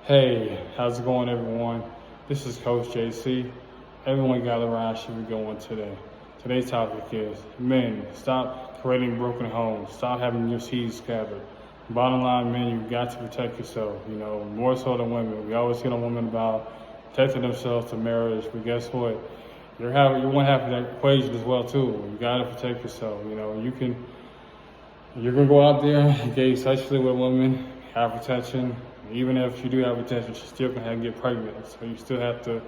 Hey, how's it going, everyone? This is Coach JC. Everyone gather around should be going today. Today's topic is men, stop creating broken homes. Stop having your seeds scattered. Bottom line, men, you've got to protect yourself, more so than women. We always get on women about protecting themselves to marriage, but guess what? You're one half of that equation as well, too. You got to protect yourself. You're going to go out there, engage sexually with women, have protection. Even if you do have protection, you still can get pregnant. So you still have to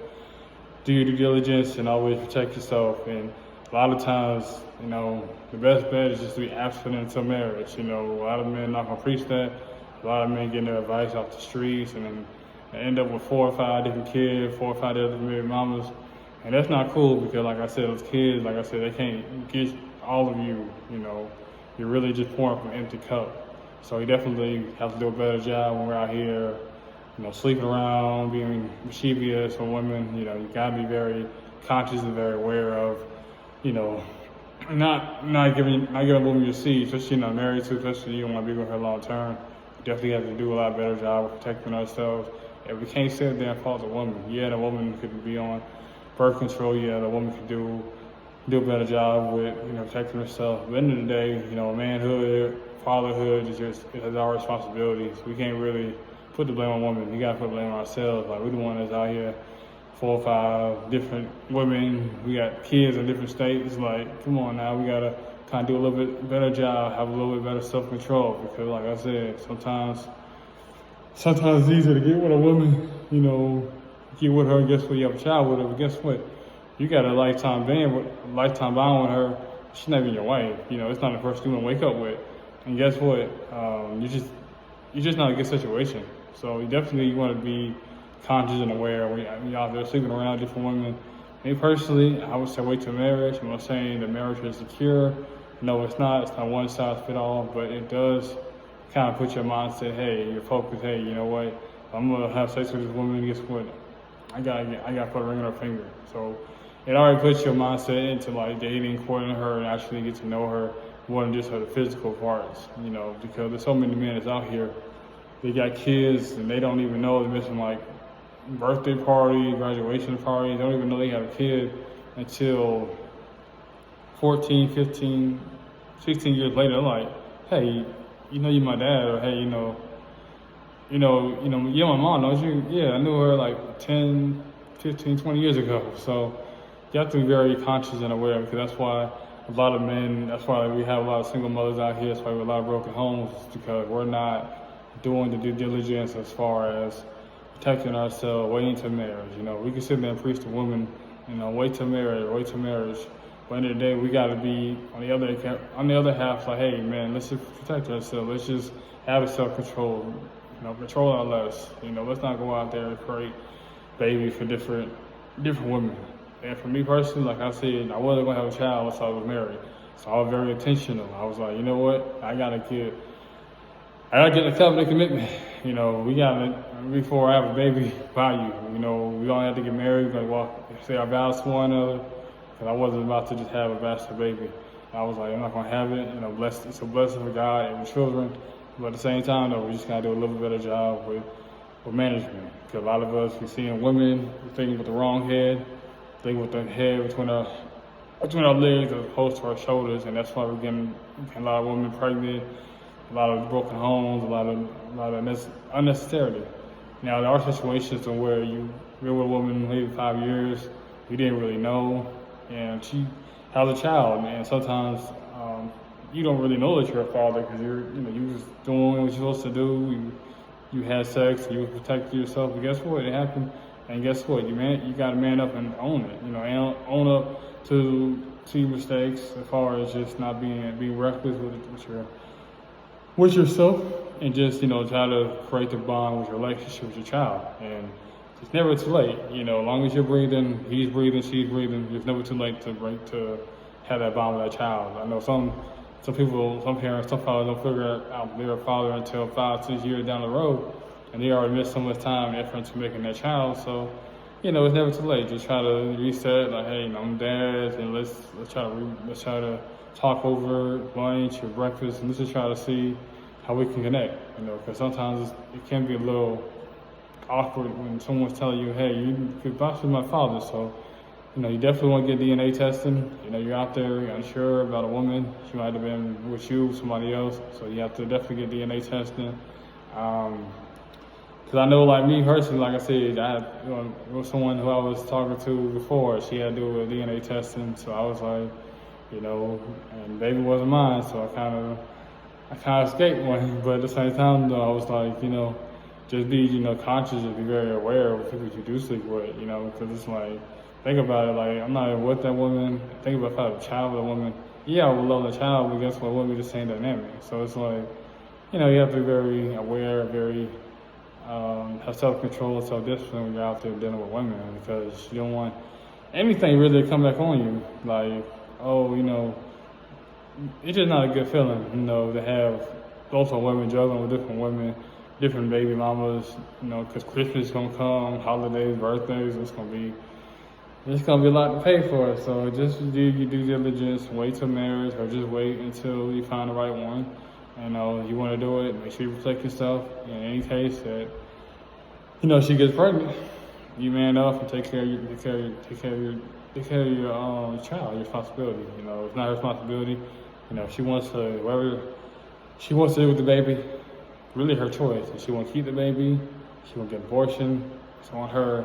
do your due diligence and always protect yourself. And a lot of times, the best bet is just to be abstinent until marriage. A lot of men are not going to preach that. A lot of men getting their advice off the streets and then they end up with 4 or 5 different kids, 4 or 5 different married mamas. And that's not cool because, like I said, those kids, they can't get all of you. You're really just pouring from an empty cup. So we definitely have to do a better job when we're out here, sleeping around, being mischievous with women. You gotta be very conscious and very aware of, not giving a woman your seed, especially you're not married to, especially you don't want to be with her long term. We definitely have to do a lot better job of protecting ourselves. And we can't sit there and fault the woman. Yeah, the woman could be on birth control. Yeah, the woman could do a better job with, protecting herself. At the end of the day, manhood, fatherhood is our responsibility. So we can't really put the blame on women. We gotta put the blame on ourselves. Like, we're the one that's out here, 4 or 5 different women. We got kids in different states. Like, come on now, we gotta kind of do a little bit better job, have a little bit better self-control. Because, like I said, sometimes it's easier to get with a woman, get with her and guess what, you have a child with her. But guess what? You got a lifetime bond with her. She's not even your wife. It's not the person you want to wake up with. And guess what? You're just not a good situation. So you want to be conscious and aware when you're out there sleeping around different women. Me personally, I would say wait till marriage. I'm not saying that marriage is secure. No, it's not. It's not one size fit all. But it does kind of put your mindset, hey, your focus, hey, you know what? I'm gonna have sex with this woman. Guess what? I gotta put a ring on her finger. So it already puts your mindset into dating, courting her, and actually get to know her more than just her physical parts. Because there's so many men that's out here. They got kids and they don't even know they're missing birthday party, graduation party. They don't even know they have a kid until 14, 15, 16 years later. They're like, hey, you're my dad, or hey, you're my mom, don't you? Yeah, I knew her 10, 15, 20 years ago. So you have to be very conscious and aware, because that's why a lot of men, that's why we have a lot of single mothers out here, that's why we have a lot of broken homes, because we're not doing the due diligence as far as protecting ourselves, waiting to marriage. We can sit there and preach to women, wait to marriage. But at the end of the day, we got to be on the other half, hey, man, let's just protect ourselves. Let's just have a self-control, control our lust. Let's not go out there and create babies for different women. And for me personally, like I said, I wasn't going to have a child unless I was married. So I was very intentional. I was like, you know what? I got to get a covenant commitment. We got to, before I have a baby by you. We don't have to get married. We're going to say our vows to one another. Because I wasn't about to just have a bastard baby. I was like, I'm not going to have it. It's a blessing for God and the children. But at the same time, though, we just got to do a little better job with management. Because a lot of us, we seeing women thinking with the wrong head. Thinking with the head between our legs as opposed to our shoulders. And that's why we're getting a lot of women pregnant, a lot of broken homes, a lot of unnecessarily. Now, there are situations where you're with a woman maybe 5 years, you didn't really know, and she has a child, and sometimes you don't really know that you're a father because you was doing what you're supposed to do. You had sex, you protected yourself, but guess what? It happened, and guess what? You got to man up and own it. And own up to your mistakes as far as just not being reckless with yourself, and just try to create the bond with your relationship with your child. And it's never too late. As long as you're breathing, he's breathing, she's breathing. It's never too late to have that bond with that child. I know some parents, some fathers don't figure out they're a father until 5, 6 years down the road, and they already missed so much time and effort into making that child. So, it's never too late. Just try to reset. Hey, I'm dad, and let's try to talk over lunch or breakfast, and let's just try to see how we can connect. Because sometimes it can be a little awkward when someone's telling you, hey, you could possibly be my father. So, you definitely want to get DNA testing. You're out there, you're unsure about a woman. She might have been with you, somebody else. So you have to definitely get DNA testing. Because I know, like me personally, like I said, I had, it was someone who I was talking to before. She had to do a DNA testing. So I was like, and baby wasn't mine. So I kind of escaped one. But at the same time, though, I was like, just be, conscious and be very aware of people you do sleep with, because it's like, think about it, like, I'm not even with that woman. Think about if I had a child with a woman. Yeah, I would love the child, but guess what? It wouldn't be the same dynamic. So it's like, you have to be very aware, very, have self-control, self-discipline when you're out there dealing with women, because you don't want anything really to come back on you. Like, it's just not a good feeling, to have both of women juggling with different women, different baby mamas, because Christmas is going to come, holidays, birthdays, it's going to be a lot to pay for. So just do your due diligence, wait till marriage, or just wait until you find the right one. You want to do it, make sure you protect yourself. In any case that, she gets pregnant, you man up and take care of your child, your responsibility. It's not her responsibility. She wants to, whatever she wants to do with the baby, really her choice. If she want to keep the baby, she want to get abortion, it's on her.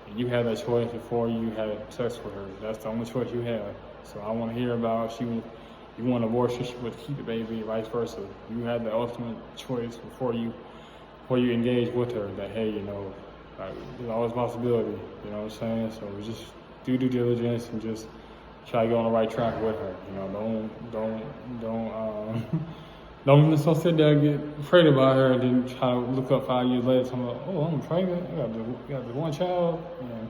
And you had that choice before you had sex with her. That's the only choice you have. So I want to hear about you want abortion, she would keep the baby, vice versa. You had the ultimate choice before you engage with her. That hey, there's always a possibility. You know what I'm saying? So just do due diligence and just try to get on the right track with her. Don't just sit there and get afraid about her and then try to look up 5 years later talking about, oh, I'm pregnant, I got the one child. And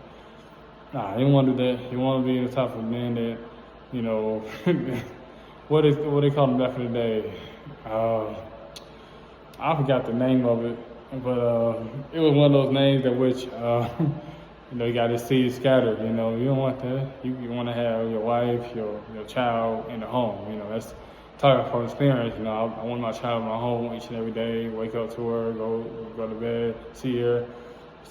nah, you don't want to do that. You want to be the type of man that, what they call them back in the day. I forgot the name of it, but it was one of those names that which, you got his seed scattered. You don't want that. You want to have your wife, your child in the home. That's talking from experience. I want my child in my home each and every day. Wake up to her, go to bed, see her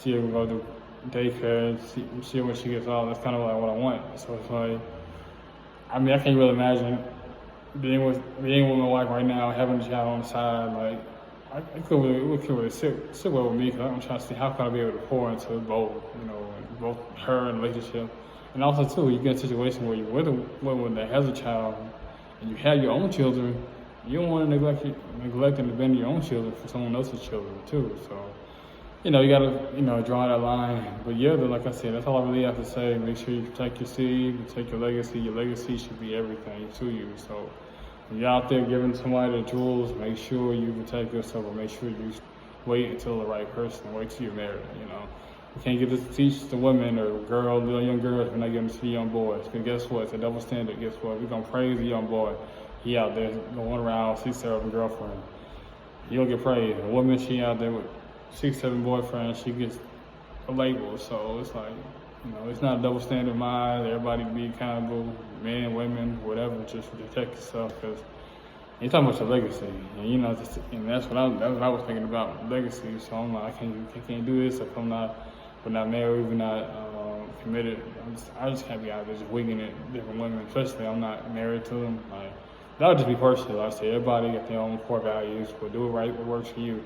go to daycare, see her when she gets out. That's kind of like what I want. So it's like, I can't really imagine being with my wife right now, having a child on the side. Like, it could really sit well with me, because I'm trying to see how can I be able to pour into both, both her and the relationship. And also too, you get a situation where you're with a woman that has a child and you have your own children. You don't want to neglect and abandon your own children for someone else's children too. So, you gotta, draw that line. But yeah, like I said, that's all I really have to say. Make sure you protect your seed, protect your legacy. Your legacy should be everything to you. So when you're out there giving somebody the jewels, make sure you protect yourself, or make sure you wait until the right person, wait till you're married, You can't get to teach the women or little young girls, we're not giving to the young boys. Because guess what? It's a double standard. Guess what? We're going to praise the young boy. He out there going around 6-7 girlfriends. He don't get praised. A woman, she out there with 6-7 boyfriends, she gets a label. So it's like, it's not a double standard mind. Everybody be accountable, men, women, whatever, just to protect yourself. Because you're talking about your legacy, and that's what I was thinking about, legacy. So I'm like, I can't do this if we're not married, we're not committed. I just can't be out there just winging it, different women, especially I'm not married to them. Like, that would just be personal. Like I say, everybody got their own core values, but do it right, what works for you.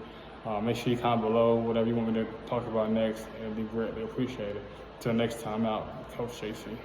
Make sure you comment below whatever you want me to talk about next. It'd be greatly appreciated. Until next time, out, Coach JC.